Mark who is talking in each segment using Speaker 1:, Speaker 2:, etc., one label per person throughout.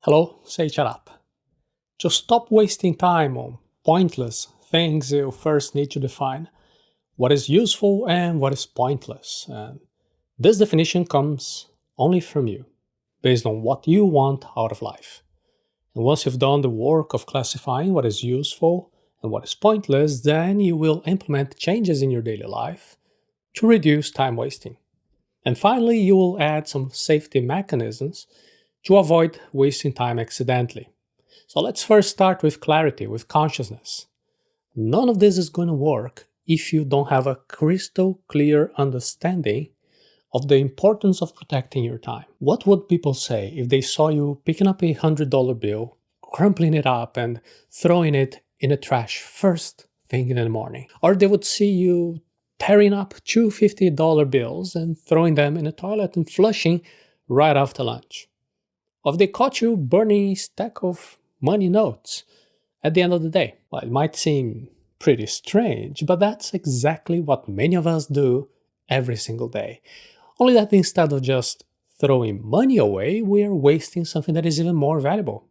Speaker 1: Hello, Seiiti Arata. To stop wasting time on pointless things, you first need to define what is useful and what is pointless. And this definition comes only from you, based on what you want out of life. And once you've done the work of classifying what is useful and what is pointless, then you will implement changes in your daily life to reduce time wasting. And finally, you will add some safety mechanisms to avoid wasting time accidentally. So let's first start with clarity, with consciousness. None of this is going to work if you don't have a crystal clear understanding of the importance of protecting your time. What would people say if they saw you picking up a $100 bill, crumpling it up, and throwing it in the trash first thing in the morning? Or they would see you tearing up two $50 bills and throwing them in the toilet and flushing right after lunch. Or if they caught you burning a stack of money notes at the end of the day. Well, it might seem pretty strange, but that's exactly what many of us do every single day. Only that instead of just throwing money away, we are wasting something that is even more valuable.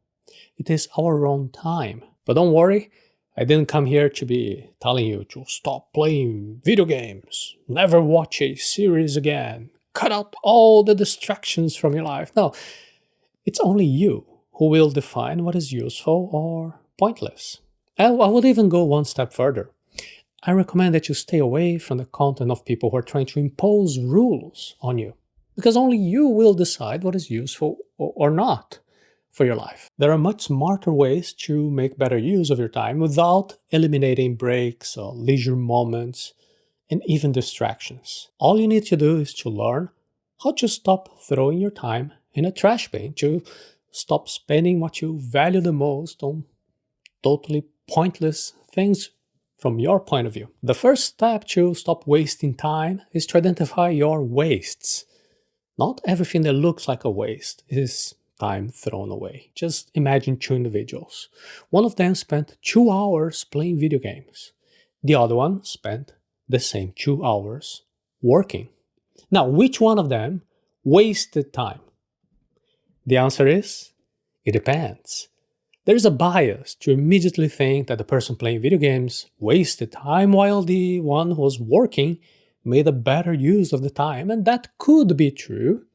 Speaker 1: It is our own time. But don't worry, I didn't come here to be telling you to stop playing video games, never watch a series again, cut out all the distractions from your life. No, it's only you who will define what is useful or pointless. And I would even go one step further. I recommend that you stay away from the content of people who are trying to impose rules on you, because only you will decide what is useful or not for your life. There are much smarter ways to make better use of your time without eliminating breaks or leisure moments and even distractions. All you need to do is to learn how to stop throwing your time in a trash bin, to stop spending what you value the most on totally pointless things from your point of view. The first step to stop wasting time is to identify your wastes. Not everything that looks like a waste is time thrown away. Just imagine two individuals. One of them spent 2 hours playing video games. The other one spent the same 2 hours working. Now, which one of them wasted time? The answer is, it depends. There's a bias to immediately think that the person playing video games wasted time while the one who was working made a better use of the time, and that could be true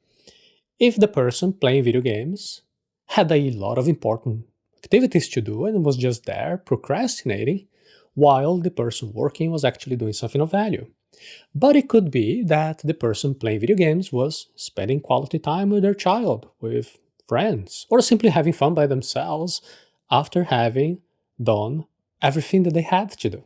Speaker 1: if the person playing video games had a lot of important activities to do and was just there procrastinating while the person working was actually doing something of value. But it could be that the person playing video games was spending quality time with their child, with friends, or simply having fun by themselves after having done everything that they had to do.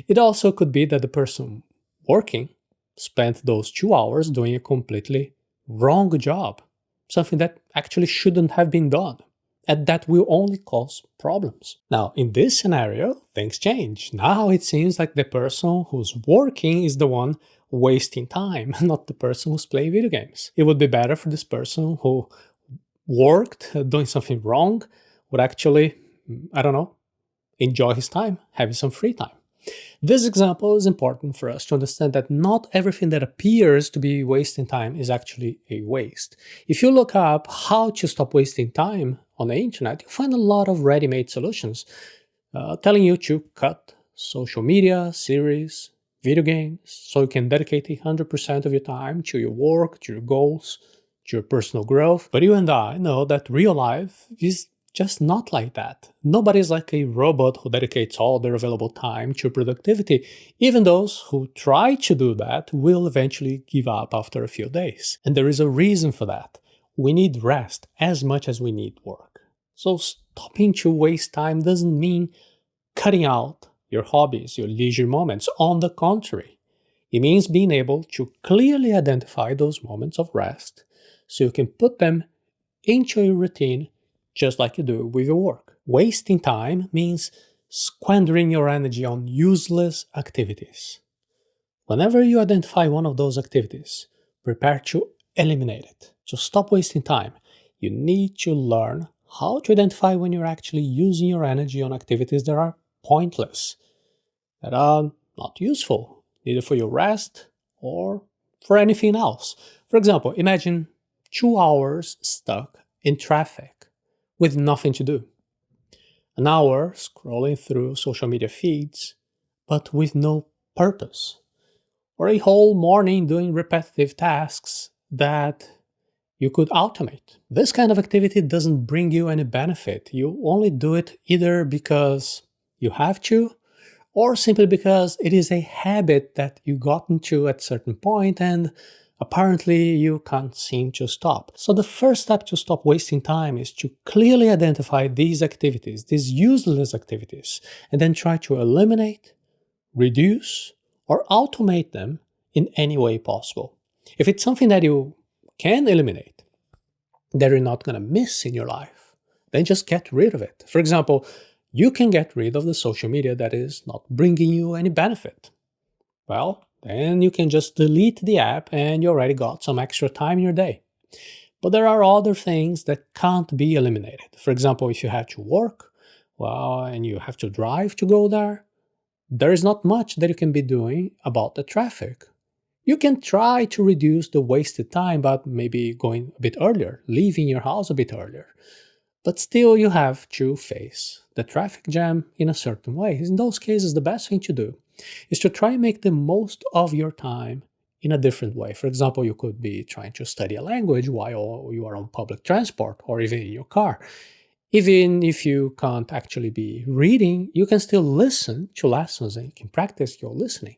Speaker 1: It also could be that the person working spent those 2 hours doing a completely wrong job, something that actually shouldn't have been done, and that will only cause problems. Now, in this scenario, things change. Now it seems like the person who's working is the one wasting time, not the person who's playing video games. It would be better for this person who worked doing something wrong would actually, enjoy his time, having some free time. This example is important for us to understand that not everything that appears to be wasting time is actually a waste. If you look up how to stop wasting time on the internet, you'll find a lot of ready-made solutions telling you to cut social media, series, video games, so you can dedicate 100% of your time to your work, to your goals, to your personal growth. But you and I know that real life is just not like that. Nobody's like a robot who dedicates all their available time to productivity. Even those who try to do that will eventually give up after a few days. And there is a reason for that. We need rest as much as we need work. So stopping to waste time doesn't mean cutting out your hobbies, your leisure moments. On the contrary, it means being able to clearly identify those moments of rest so you can put them into your routine just like you do with your work. Wasting time means squandering your energy on useless activities. Whenever you identify one of those activities, prepare to eliminate it. To stop wasting time, you need to learn how to identify when you're actually using your energy on activities that are pointless, that are not useful, either for your rest or for anything else. For example, imagine 2 hours stuck in traffic with nothing to do. An hour scrolling through social media feeds, but with no purpose. Or a whole morning doing repetitive tasks that you could automate. This kind of activity doesn't bring you any benefit. You only do it either because you have to, or simply because it is a habit that you got into at a certain point and apparently you can't seem to stop. So the first step to stop wasting time is to clearly identify these activities, these useless activities, and then try to eliminate, reduce, or automate them in any way possible. If it's something that you can eliminate, that you're not going to miss in your life, then just get rid of it. For example, you can get rid of the social media that is not bringing you any benefit. Well, then you can just delete the app and you already got some extra time in your day. But there are other things that can't be eliminated. For example, if you have to work, well, and you have to drive to go there is not much that you can be doing about the traffic. You can try to reduce the wasted time, but maybe going a bit earlier, leaving your house a bit earlier. But still, you have to face the traffic jam in a certain way. In those cases, the best thing to do is to try and make the most of your time in a different way. For example, you could be trying to study a language while you are on public transport or even in your car. Even if you can't actually be reading, you can still listen to lessons and you can practice your listening.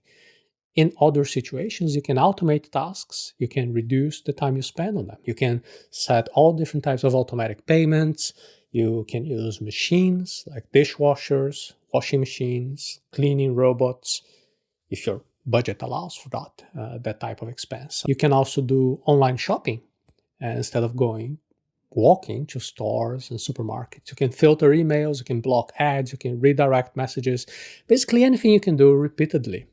Speaker 1: In other situations, you can automate tasks, you can reduce the time you spend on them. You can set all different types of automatic payments, you can use machines like dishwashers, washing machines, cleaning robots, if your budget allows for that type of expense. You can also do online shopping instead of walking to stores and supermarkets. You can filter emails, you can block ads, you can redirect messages. Basically anything you can do repeatedly.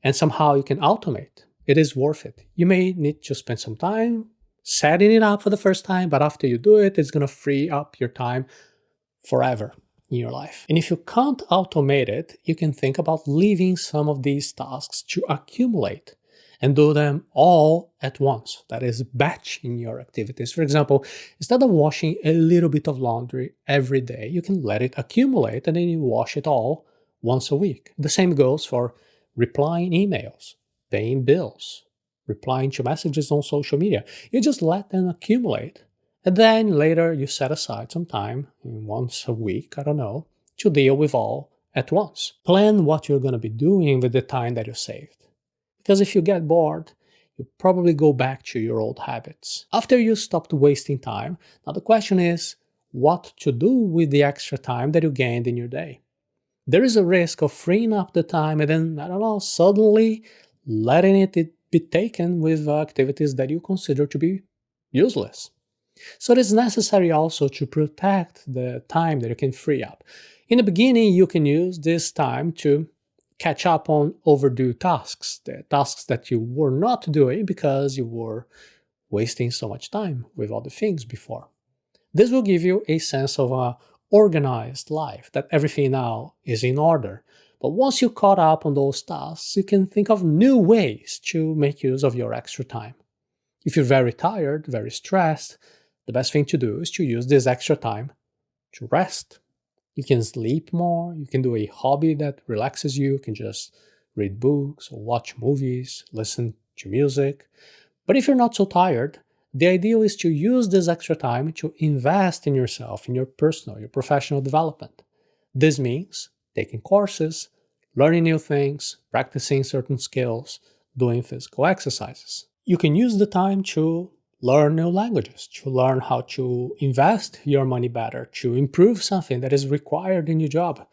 Speaker 1: And somehow you can automate. It is worth it. You may need to spend some time setting it up for the first time, but after you do it, it's going to free up your time forever in your life. And if you can't automate it, you can think about leaving some of these tasks to accumulate and do them all at once. That is, batching your activities. For example, instead of washing a little bit of laundry every day, you can let it accumulate and then you wash it all once a week. The same goes for replying emails, paying bills, replying to messages on social media. You just let them accumulate. And then later you set aside some time, once a week, I don't know, to deal with all at once. Plan what you're going to be doing with the time that you saved. Because if you get bored, you probably go back to your old habits. After you stopped wasting time, now the question is what to do with the extra time that you gained in your day. There is a risk of freeing up the time and then, I don't know, suddenly letting it be taken with activities that you consider to be useless. So it is necessary also to protect the time that you can free up. In the beginning, you can use this time to catch up on overdue tasks, the tasks that you were not doing because you were wasting so much time with other things before. This will give you a sense of a organized life, that everything now is in order. But once you caught up on those tasks, you can think of new ways to make use of your extra time. If you're very tired, very stressed, the best thing to do is to use this extra time to rest. You can sleep more, you can do a hobby that relaxes you, you can just read books or watch movies, listen to music. But if you're not so tired, the ideal is to use this extra time to invest in yourself, in your personal, your professional development. This means taking courses, learning new things, practicing certain skills, doing physical exercises. You can use the time to learn new languages, to learn how to invest your money better, to improve something that is required in your job.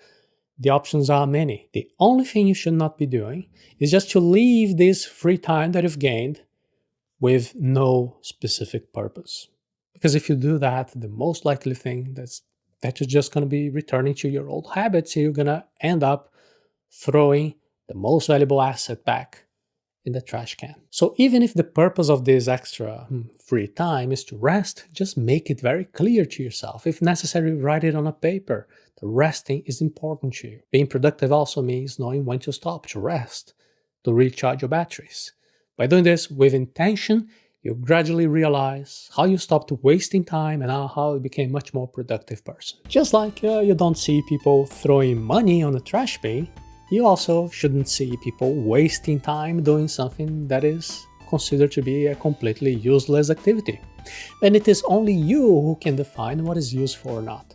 Speaker 1: The options are many. The only thing you should not be doing is just to leave this free time that you've gained with no specific purpose. Because if you do that, the most likely thing that you're just going to be returning to your old habits, and you're going to end up throwing the most valuable asset back in the trash can. So even if the purpose of this extra free time is to rest, just make it very clear to yourself. If necessary, write it on a paper. The resting is important to you. Being productive also means knowing when to stop, to rest, to recharge your batteries. By doing this with intention, you gradually realize how you stopped wasting time and how you became a much more productive person. Just like you don't see people throwing money on a trash bin, you also shouldn't see people wasting time doing something that is considered to be a completely useless activity. And it is only you who can define what is useful or not.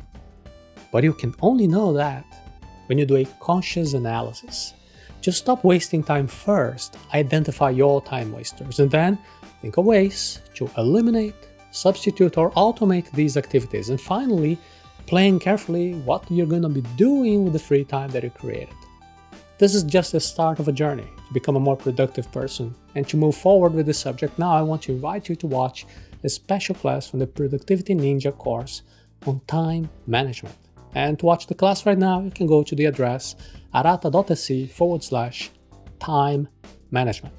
Speaker 1: But you can only know that when you do a conscious analysis. Just stop wasting time first, identify your time wasters, and then think of ways to eliminate, substitute, or automate these activities. And finally, plan carefully what you're going to be doing with the free time that you created. This is just the start of a journey to become a more productive person. And to move forward with this subject now, I want to invite you to watch a special class from the Productivity Ninja course on time management. And to watch the class right now, you can go to the address arata.se/time management.